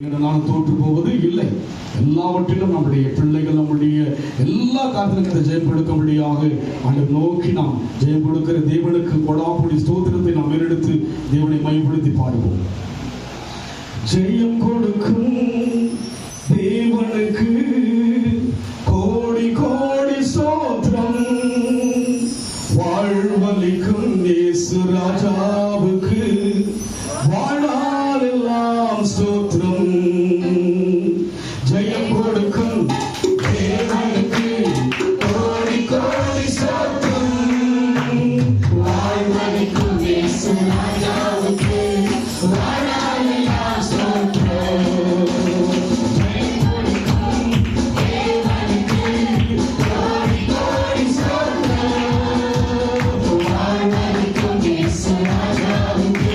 நான் தோற்று போவது இல்லை. எல்லாவற்றிலும் நம்முடைய பிள்ளைகள் நம்முடைய எல்லா காரியத்திலும் ஜெயம் கொடுக்கும்படியாக ஆண்டவர் நோக்கி நாம் ஜெயம் கொடுக்கிற தேவனுக்கு கொடாப்புடி ஸ்தோத்திரத்தை நாம் மேலெடுத்து தேவனை மையப்படுத்தி பாடுவோம். ஜெயம் கொடுக்கும் தேவனுக்கு கோடி கோடி ஸ்தோத்திரம், வாழ்வளிக்கும் இயேசு ராஜாவுக்கு வாழ்நாளெல்லாம் ஸ்தோத்திரம். ஜெயம் கொடுக்கும் தேவனுக்கு கோடி கோடி ஸ்தோத்திரம், வாழ்வளிக்கும் இயேசு ராஜாவுக்கு வாழ்நாளெல்லாம் ஸ்தோத்திரம். ஜெயம் கொடுக்கும் தேவனுக்கு கோடி கோடி ஸ்தோத்திரம், வாழ்வளிக்கும் இயேசு ராஜாவுக்கு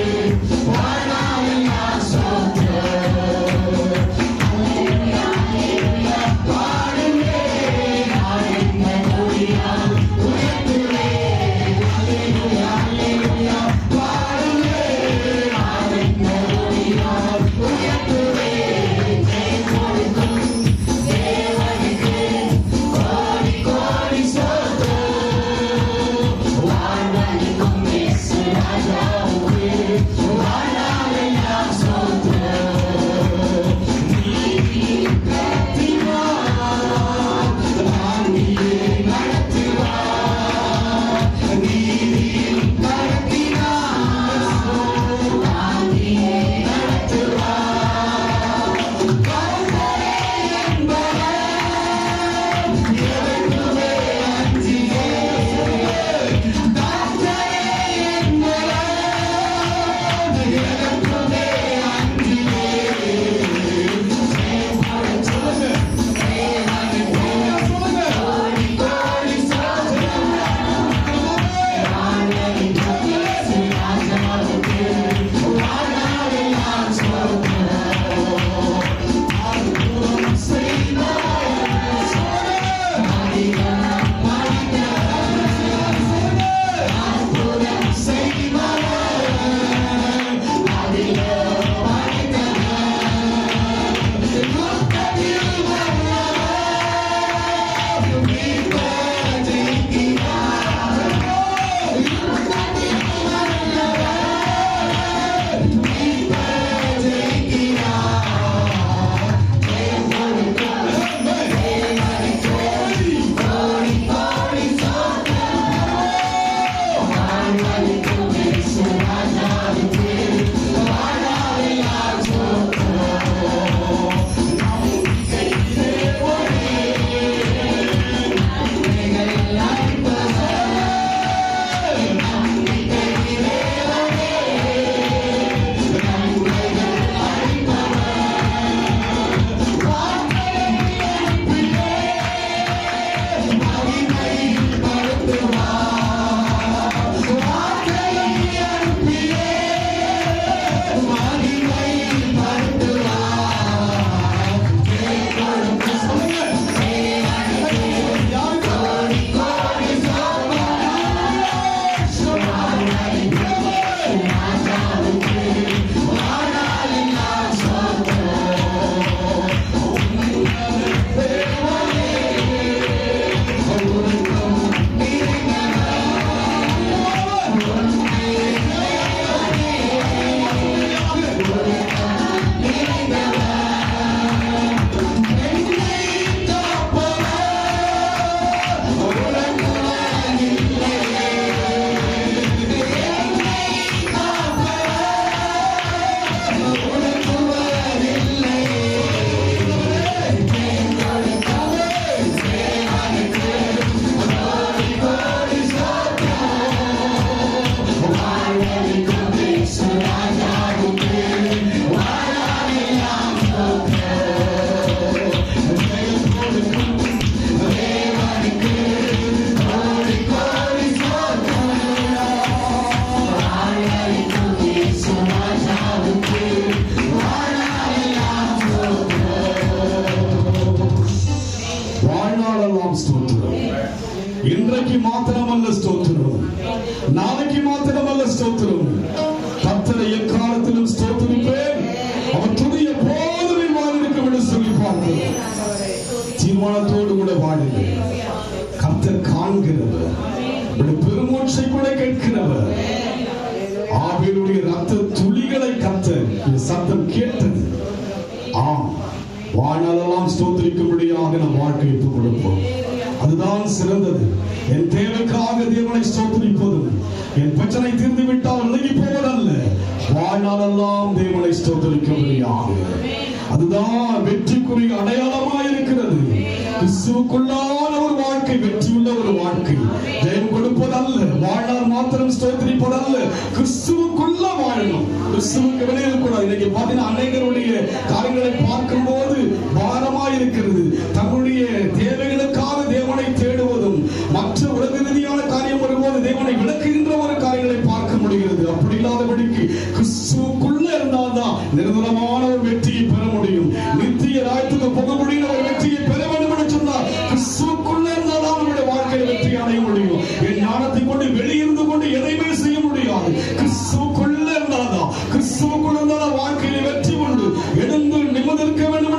இன்றைக்கு மாத்திரமல்ல ஸ்தோத்திரம், நாளைக்கு மாத்திரமல்ல ஸ்தோத்திரம், கர்த்தரை எக்காலத்திலும் ஸ்தோத்திரிப்பேன், அவர் துதி எப்போதும் அவருடைய ரத்த துளிகளை கர்த்தர் சத்தம் கேட்டது. ஆம், வாழ்நாளெல்லாம் ஸ்தோத்திரிக்கும்படியாக நம் வாழ்க்கையை ஒப்புக் கொடுப்போம். அதுதான் சிறந்தது. என் தேவைக்காக தேவனை ஸ்தோத்திரிப்பதும், என் பிரச்சனை தீர்ந்து விட்டால் விலகி போவதல்ல, வாழ்நாளெல்லாம் தேவனை ஸ்தோத்திரிக்கும்படியாக. அதுதான் வெற்றிக்குரிய அடையாளமாக இருக்கிறது. கிறிஸ்துவுக்குள்ளான ஒரு வாழ்க்கை வெற்றியுள்ள ஒரு வாழ்க்கை. ஜெயம் கொடுப்பதல்ல, வாழ்நாள் மாத்திரம் ஸ்தோத்திரிப்பதல்ல, கிறிஸ்துவுக்குள்ள வாழணும். கிறிஸ்துவுக்கு வெளியில் கூட இன்னைக்கு பாத்தீங்கன்னா அநேகருடைய காரியங்களை பார்க்கும் போது பாரமா இருக்கிறது. தங்களுடைய தேவைகளுக்காக தேவனை தேடுவதும், மற்ற உலக ரீதியான காரியம் வரும்போது தேவனை விளக்குகின்ற ஒரு காரியங்களை பார்க்க முடிகிறது. அப்படி இல்லாதபடிக்கு கிறிஸ்துவுக்குள்ள இருந்தால்தான் நிரந்தரமான ஒரு வெற்றியை பெற முடியும். நித்திய ராயத்துக்கு போக முடியும். ஒரு வெற்றியை பெற வேண்டும் என்று சொன்னால் கிறிஸ்துவுக்குள்ள இருந்தால்தான் நம்முடைய வாழ்க்கையில் வெற்றி அடைய முடியும். என் ஞானத்தை கொண்டு வெளியிருந்து கொண்டு எதையுமே செய்ய முடியாது. கிறிஸ்துவுக்குள்ள இருந்தால்தான், கிறிஸ்துவுக்குள்ள இருந்தால் வாழ்க்கையில வெற்றி உண்டு. எழுந்து நிம்மதி இருக்க வேண்டும்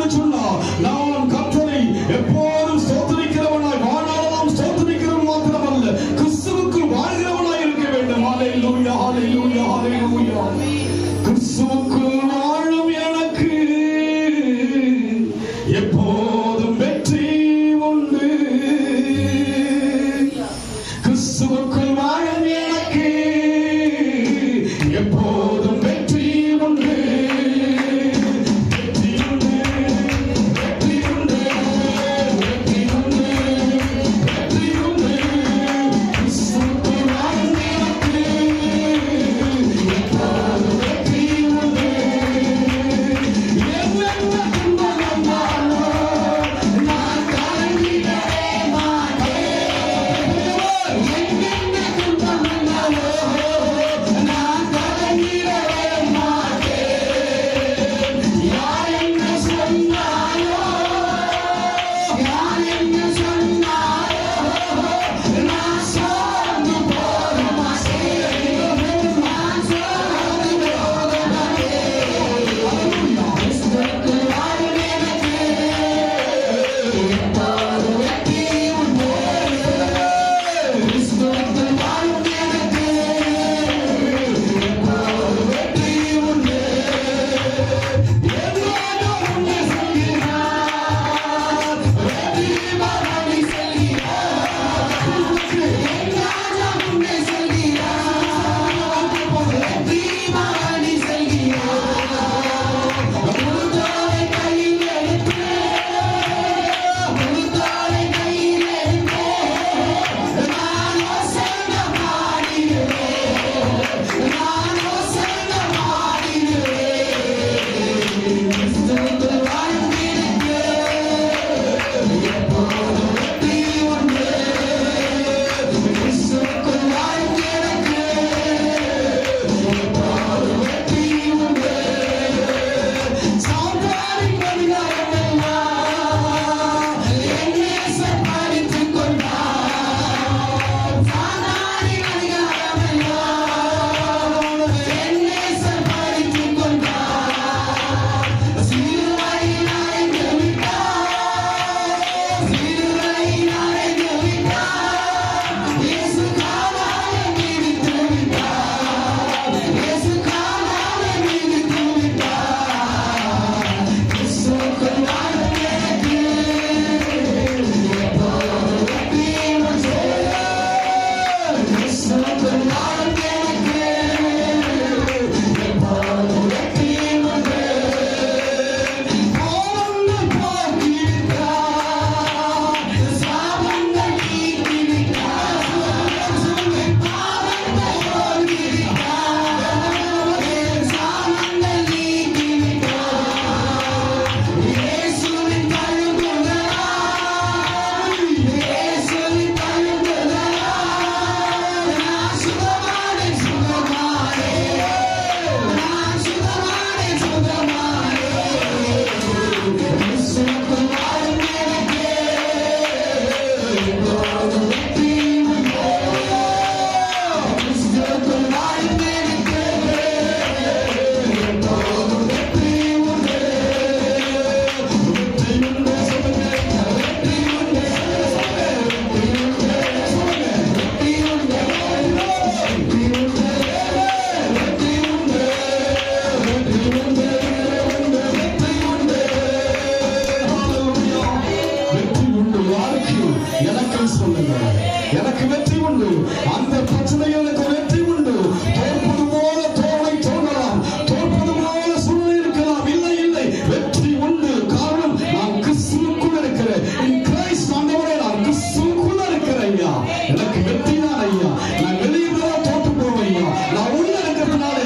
எனக்கு வெற்றி உண்டு. அந்த பிரச்சனையில் எனக்கு வெற்றி உண்டு. தோற்பது போல தோல்வி தோன்றலாம், தோற்பது போல சூழ்நிலை இருக்கலாம். இல்லை இல்லை, வெற்றி உண்டு. காரணம், நான் கிறிஸ்துவுக்குள் இருக்கிறேன். இன் கிரைஸ்ட் ஆண்டவரே, நான் கிறிஸ்துவுக்குள்ள இருக்கிறேன் ஐயா. எனக்கு வெற்றி தான் ஐயா. நான் வெளியே தோற்று போவேன் ஐயா. நான் உள்ள இருக்கிறதுனால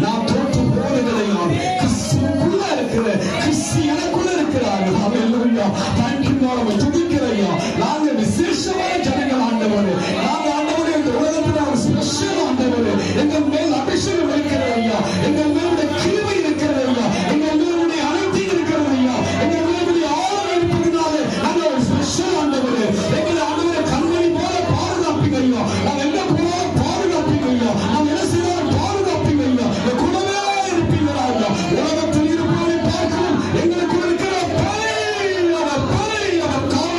நான் தோற்று போவது கிடையாது. கிறிஸ்துவுக்குள்ள இருக்கிறேன். கிறிஸ்து எனக்குள்ள இருக்கிறார். ஹல்லேலூயா. Thank you lord. துதிக்கிறேன் ஐயா. நாங்க விசேஷமான ஜனங்கள் ஆண்டவரே. நாங்க ஆண்டவரே இந்த உலகத்துல ஒரு ஸ்பெஷல் ஆண்டவரே. எங்கள் மேல் அபிஷேகம் இருக்கிறது ஐயா. எங்கள் மேல் கிருபை இருக்கிறது ஐயா. எங்கள் மேல் அனைத்து இருக்கிறது ஐயா. எங்கள் மேல் ஆளுமை இருப்பதனால நாங்கள் ஒரு ஸ்பெஷல் ஆண்டவரே. எங்களை ஆண்டவரே கண்மணி போல பாதுகாப்பீங்க ஐயா. நாங்கள் எங்க போனாலும் பாதுகாப்பீங்க ஐயா. நாங்கள் என்ன செய்தாலும் பாதுகாப்பீங்க ஐயா. கூடவே இருப்பீங்களா ஐயா. உலகத்தில் இருப்பவரை பார்க்கணும் எங்களுக்கு இருக்கிற பலை அவர் காவல்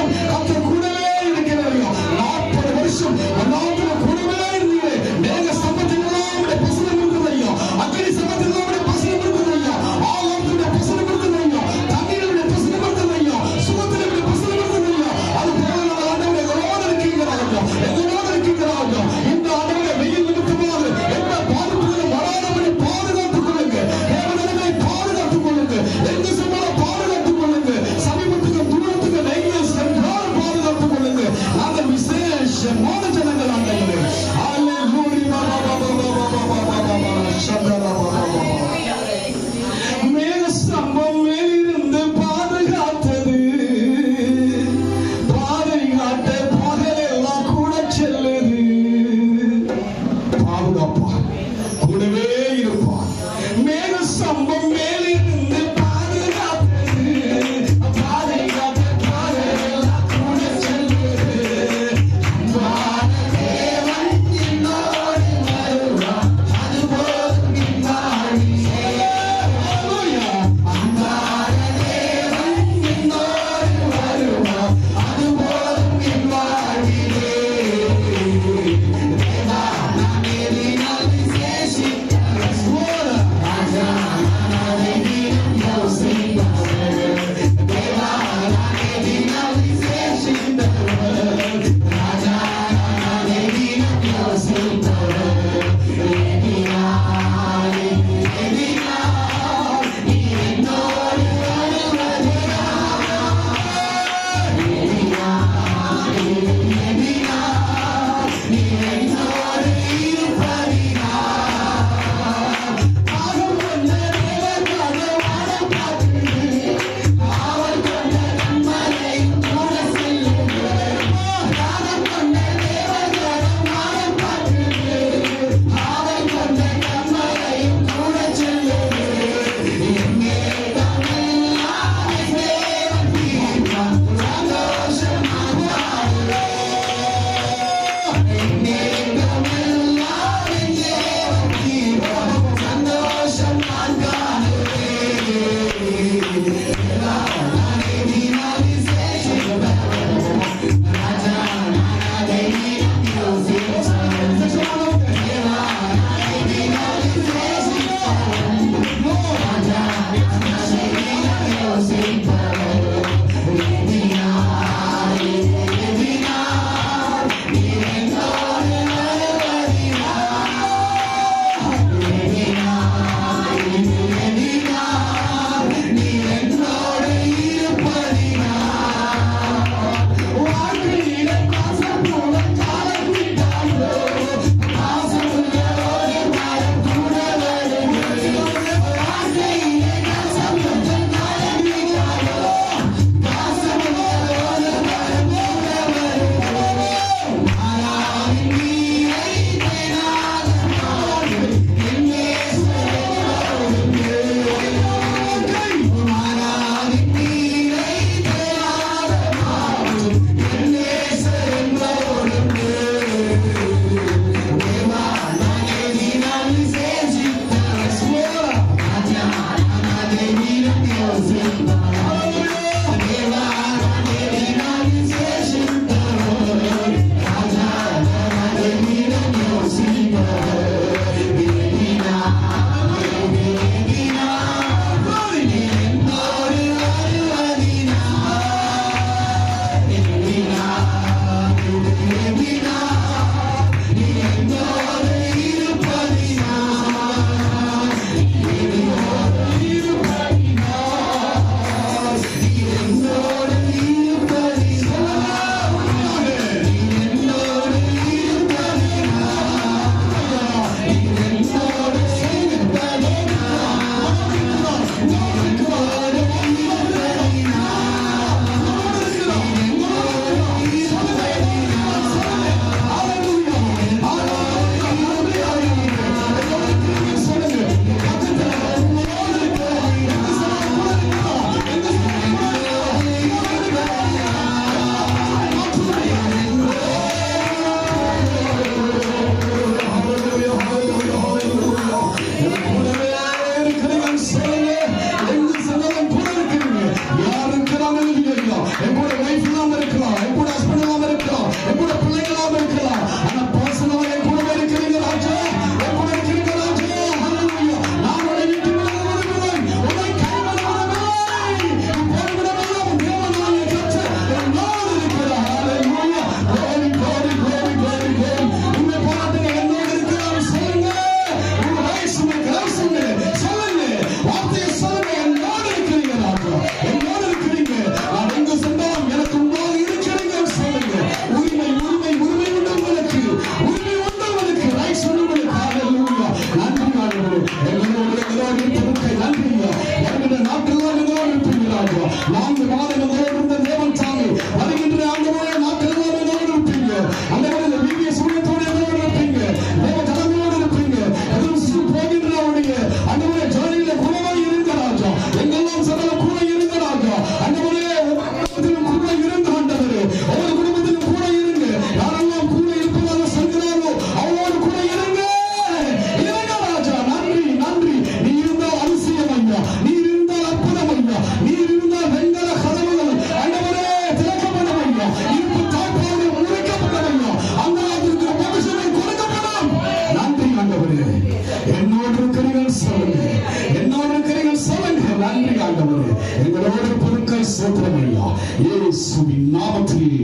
4 மாதங்களோடு இருந்த தேவன் தாமே வருகின்ற ஆண்டவரே நாட்கள் எல்லாம் இருப்பீங்க. ஆண்டவரே இந்த வீதிய சூரியத்தோடு இருப்பீங்க. தேவ ஜனங்களோடு இருப்பீங்க. போகின்ற அவருடைய ஆண்டவரே ஜோதியில குணமாய் இருந்த ராஜா, எங்கெல்லாம் சகல கூட இருந்த ராஜா, ஆண்டவரே குடும்பத்திலும் கூட இருந்த ஆண்டவரே, ஒவ்வொரு குடும்பத்திலும் கூட இருங்க. யாரெல்லாம் கூட இருப்பதாக சொல்கிறாரோ அவரோடு கூட இருங்க. இருங்க ராஜா. நன்றி நன்றி. நீ இருந்தால் அதிசயம் ஐயா, நீ இருந்தால் அற்புதம் ஐயா, நீ இருந்தால் வெண்கல கதவுகள் ஆண்டவரே திறக்கப்படும் ஐயா, இருப்பு தாழ்பாடு முறிக்கப்படும் ஐயா, அந்த அதற்கு மனுஷனை கொடுக்கப்படும். நன்றி ஆண்டவரே. என்னோடு இருக்கிறீர்கள் சொல்லுங்க, என்னோடு இருக்கிறீர்கள் சொல்லுங்க. நன்றி ஆண்டவரே. எங்களோடு பொருட்கள் சோத்திரம் ஐயா, இயேசுவின் நாமத்தில்